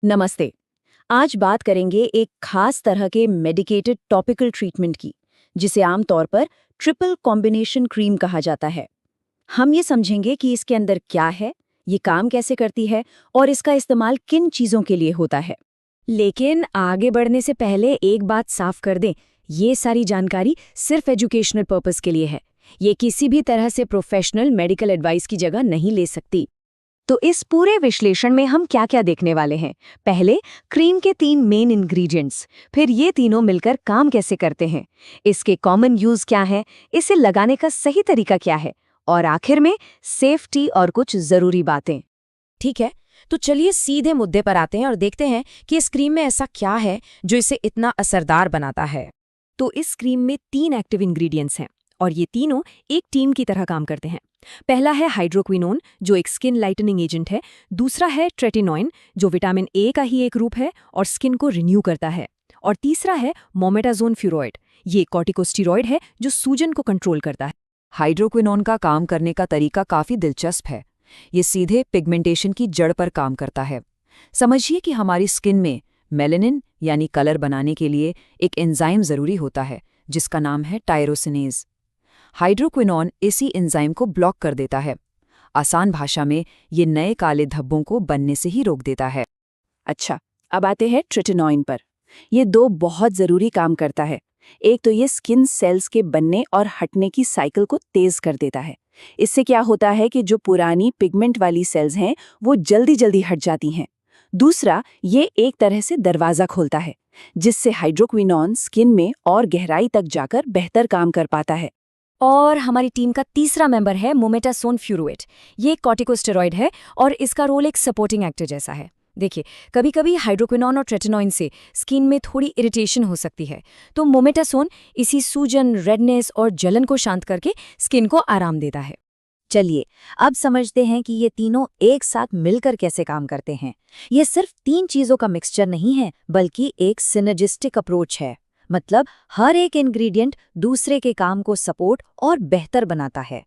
नमस्ते। आज बात करेंगे एक खास तरह के मेडिकेटेड टॉपिकल ट्रीटमेंट की, जिसे आमतौर पर ट्रिपल कॉम्बिनेशन क्रीम कहा जाता है। हम ये समझेंगे कि इसके अंदर क्या है, ये काम कैसे करती है और इसका इस्तेमाल किन चीज़ों के लिए होता है। लेकिन आगे बढ़ने से पहले एक बात साफ कर दें, ये सारी जानकारी सिर्फ एजुकेशनल पर्पस के लिए है। ये किसी भी तरह से प्रोफेशनल मेडिकल एडवाइस की जगह नहीं ले सकती। तो इस पूरे विश्लेषण में हम क्या क्या देखने वाले हैं? पहले, क्रीम के 3 मेन इंग्रेडिएंट्स, फिर ये तीनों मिलकर काम कैसे करते हैं, इसके कॉमन यूज क्या है, इसे लगाने का सही तरीका क्या है, और आखिर में सेफ्टी और कुछ जरूरी बातें। ठीक है, तो चलिए सीधे मुद्दे पर आते हैं और देखते हैं कि इस क्रीम में ऐसा क्या है जो इसे इतना असरदार बनाता है। तो इस क्रीम में 3 एक्टिव इंग्रेडिएंट्स हैं और ये तीनों एक टीम की तरह काम करते हैं। पहला है हाइड्रोक्विनोन, जो एक स्किन लाइटनिंग एजेंट है। दूसरा है ट्रेटिनोइन, जो विटामिन ए का ही एक रूप है और स्किन को रिन्यू करता है। और तीसरा है मोमेटाजोन फ्यूरोइड, ये कॉर्टिकोस्टेरॉइड है जो सूजन को कंट्रोल करता है। हाइड्रोक्विनोन का काम करने का तरीका काफी दिलचस्प है। ये सीधे पिगमेंटेशन की जड़ पर काम करता है। समझिए कि हमारी स्किन में मेलेनिन यानी कलर बनाने के लिए एक एंजाइम जरूरी होता है जिसका नाम है टायरोसिनेज। हाइड्रोक्विनोन इसी एंजाइम को ब्लॉक कर देता है। आसान भाषा में ये नए काले धब्बों को बनने से ही रोक देता है। अच्छा, अब आते हैं ट्रेटिनोइन पर। ये 2 बहुत ज़रूरी काम करता है। एक तो ये स्किन सेल्स के बनने और हटने की साइकिल को तेज कर देता है। इससे क्या होता है कि जो पुरानी पिगमेंट वाली सेल्स हैं वो जल्दी जल्दी हट जाती हैं। दूसरा, ये एक तरह से दरवाज़ा खोलता है जिससे हाइड्रोक्विनोन स्किन में और गहराई तक जाकर बेहतर काम कर पाता है। और हमारी टीम का तीसरा मेंबर है मोमेटासोन फ्यूरोइड। ये कॉर्टिकोस्टेरॉइड है और इसका रोल एक सपोर्टिंग एक्टर जैसा है। देखिए, कभी कभी हाइड्रोक्विनोन और ट्रेटिनोइन से स्किन में थोड़ी इरिटेशन हो सकती है, तो मोमेटासोन इसी सूजन, रेडनेस और जलन को शांत करके स्किन को आराम देता है। चलिए, अब समझते हैं कि ये तीनों एक साथ मिलकर कैसे काम करते हैं। ये सिर्फ 3 चीज़ों का मिक्सचर नहीं है, बल्कि एक सिनर्जिस्टिक अप्रोच है। मतलब हर एक इंग्रेडिएंट दूसरे के काम को सपोर्ट और बेहतर बनाता है।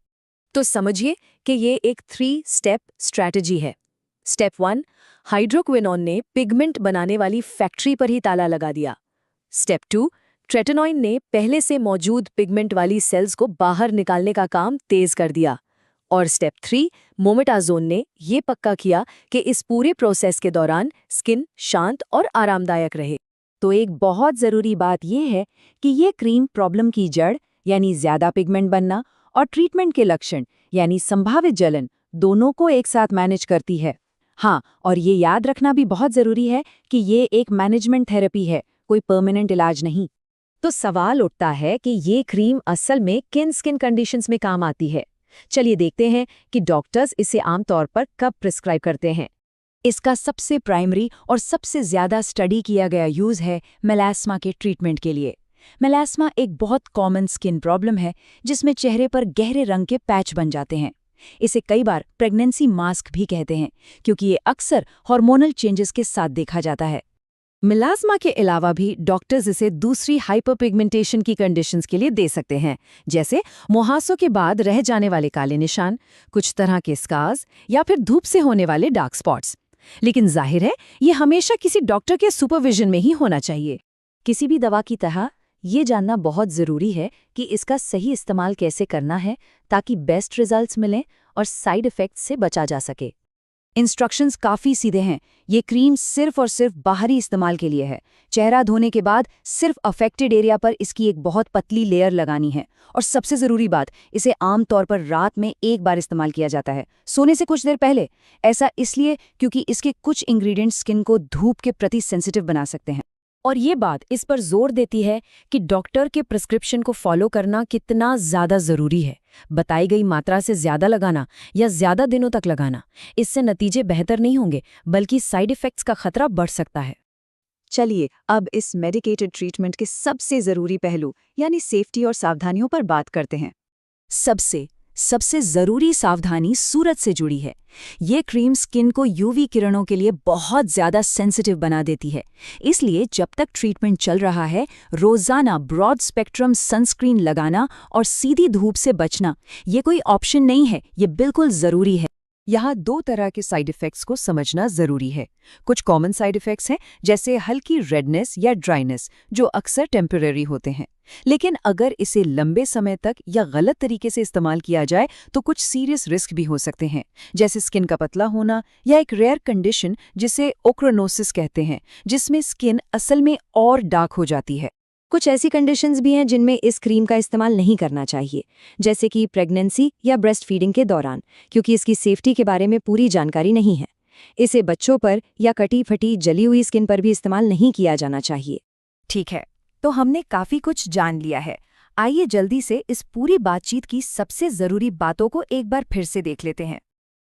तो समझिए कि ये एक 3 स्टेप स्ट्रैटेजी है। स्टेप 1, हाइड्रोक्विनोन ने पिगमेंट बनाने वाली फैक्ट्री पर ही ताला लगा दिया। स्टेप 2, ट्रेटिनोइन ने पहले से मौजूद पिगमेंट वाली सेल्स को बाहर निकालने का काम तेज कर दिया। और स्टेप 3, मोमेटाजोन ने ये पक्का किया कि इस पूरे प्रोसेस के दौरान स्किन शांत और आरामदायक रहे। तो एक बहुत ज़रूरी बात यह है कि ये क्रीम प्रॉब्लम की जड़ यानी ज़्यादा पिगमेंट बनना और ट्रीटमेंट के लक्षण यानी संभावित जलन दोनों को एक साथ मैनेज करती है। हाँ, और ये याद रखना भी बहुत ज़रूरी है कि ये एक मैनेजमेंट थेरेपी है, कोई परमानेंट इलाज नहीं। तो सवाल उठता है कि ये क्रीम असल में किन स्किन कंडीशंस में काम आती है। चलिए देखते हैं कि डॉक्टर्स इसे आमतौर पर कब प्रिस्क्राइब करते हैं। इसका सबसे प्राइमरी और सबसे ज़्यादा स्टडी किया गया यूज़ है मेलास्मा के ट्रीटमेंट के लिए। मेलास्मा एक बहुत कॉमन स्किन प्रॉब्लम है जिसमें चेहरे पर गहरे रंग के पैच बन जाते हैं। इसे कई बार प्रेगनेंसी मास्क भी कहते हैं क्योंकि ये अक्सर हार्मोनल चेंजेस के साथ देखा जाता है। मेलास्मा के अलावा भी डॉक्टर्स इसे दूसरी हाइपरपिगमेंटेशन की कंडीशंस के लिए दे सकते हैं, जैसे मुहासों के बाद रह जाने वाले काले निशान, कुछ तरह के स्कार्स या फिर धूप से होने वाले डार्क स्पॉट्स। लेकिन जाहिर है ये हमेशा किसी डॉक्टर के सुपरविजन में ही होना चाहिए। किसी भी दवा की तरह ये जानना बहुत ज़रूरी है कि इसका सही इस्तेमाल कैसे करना है ताकि बेस्ट रिजल्ट्स मिलें और साइड इफ़ेक्ट्स से बचा जा सके। इंस्ट्रक्शंस काफ़ी सीधे हैं। ये क्रीम सिर्फ और सिर्फ बाहरी इस्तेमाल के लिए है। चेहरा धोने के बाद सिर्फ अफेक्टेड एरिया पर इसकी एक बहुत पतली लेयर लगानी है। और सबसे ज़रूरी बात, इसे आमतौर पर रात में एक बार इस्तेमाल किया जाता है, सोने से कुछ देर पहले। ऐसा इसलिए क्योंकि इसके कुछ इंग्रेडिएंट्स स्किन को धूप के प्रति सेंसिटिव बना सकते हैं। और ये बात इस पर जोर देती है कि डॉक्टर के प्रिस्क्रिप्शन को फॉलो करना कितना ज़्यादा ज़रूरी है। बताई गई मात्रा से ज़्यादा लगाना या ज़्यादा दिनों तक लगाना, इससे नतीजे बेहतर नहीं होंगे बल्कि साइड इफ़ेक्ट्स का खतरा बढ़ सकता है। चलिए, अब इस मेडिकेटेड ट्रीटमेंट के सबसे ज़रूरी पहलू यानी सेफ्टी और सावधानियों पर बात करते हैं। सबसे ज़रूरी सावधानी सूरज से जुड़ी है। ये क्रीम स्किन को यूवी किरणों के लिए बहुत ज़्यादा सेंसिटिव बना देती है। इसलिए जब तक ट्रीटमेंट चल रहा है, रोज़ाना ब्रॉड स्पेक्ट्रम सनस्क्रीन लगाना और सीधी धूप से बचना ये कोई ऑप्शन नहीं है, ये बिल्कुल ज़रूरी है। यहाँ 2 तरह के साइड इफ़ेक्ट्स को समझना ज़रूरी है। कुछ कॉमन साइड इफ़ेक्ट्स हैं, जैसे हल्की रेडनेस या ड्राइनेस, जो अक्सर टेम्परेरी होते हैं। लेकिन अगर इसे लंबे समय तक या गलत तरीके से इस्तेमाल किया जाए तो कुछ सीरियस रिस्क भी हो सकते हैं, जैसे स्किन का पतला होना या एक रेयर कंडीशन जिसे ओक्रोनोसिस कहते हैं, जिसमें स्किन असल में और डार्क हो जाती है। कुछ ऐसी कंडीशंस भी हैं जिनमें इस क्रीम का इस्तेमाल नहीं करना चाहिए, जैसे कि प्रेगनेंसी या ब्रेस्ट फीडिंग के दौरान, क्योंकि इसकी सेफ्टी के बारे में पूरी जानकारी नहीं है। इसे बच्चों पर या कटी फटी जली हुई स्किन पर भी इस्तेमाल नहीं किया जाना चाहिए। ठीक है, तो हमने काफ़ी कुछ जान लिया है। आइए जल्दी से इस पूरी बातचीत की सबसे ज़रूरी बातों को एक बार फिर से देख लेते हैं।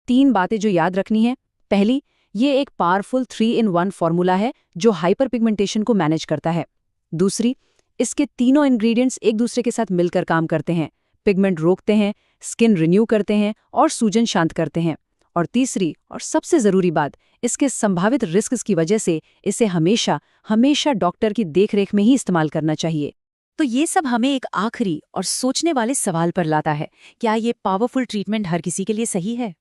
3 बातें जो याद रखनी है। पहली, ये एक पावरफुल 3-in-1 फॉर्मूला है जो हाइपर पिगमेंटेशन को मैनेज करता है। दूसरी, इसके तीनों इंग्रेडिएंट्स एक दूसरे के साथ मिलकर काम करते हैं, पिगमेंट रोकते हैं, स्किन रिन्यू करते हैं और सूजन शांत करते हैं। और तीसरी और सबसे ज़रूरी बात, इसके संभावित रिस्क्स की वजह से इसे हमेशा डॉक्टर की देखरेख में ही इस्तेमाल करना चाहिए। तो ये सब हमें एक आखिरी और सोचने वाले सवाल पर लाता है, क्या ये पावरफुल ट्रीटमेंट हर किसी के लिए सही है?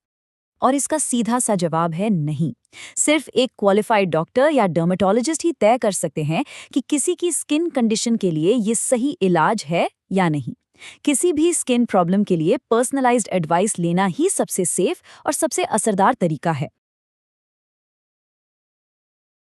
और इसका सीधा सा जवाब है नहीं। सिर्फ एक क्वालिफाइड डॉक्टर या डर्मेटोलॉजिस्ट ही तय कर सकते हैं कि किसी की स्किन कंडीशन के लिए ये सही इलाज है या नहीं। किसी भी स्किन प्रॉब्लम के लिए पर्सनलाइज्ड एडवाइस लेना ही सबसे सेफ और सबसे असरदार तरीका है।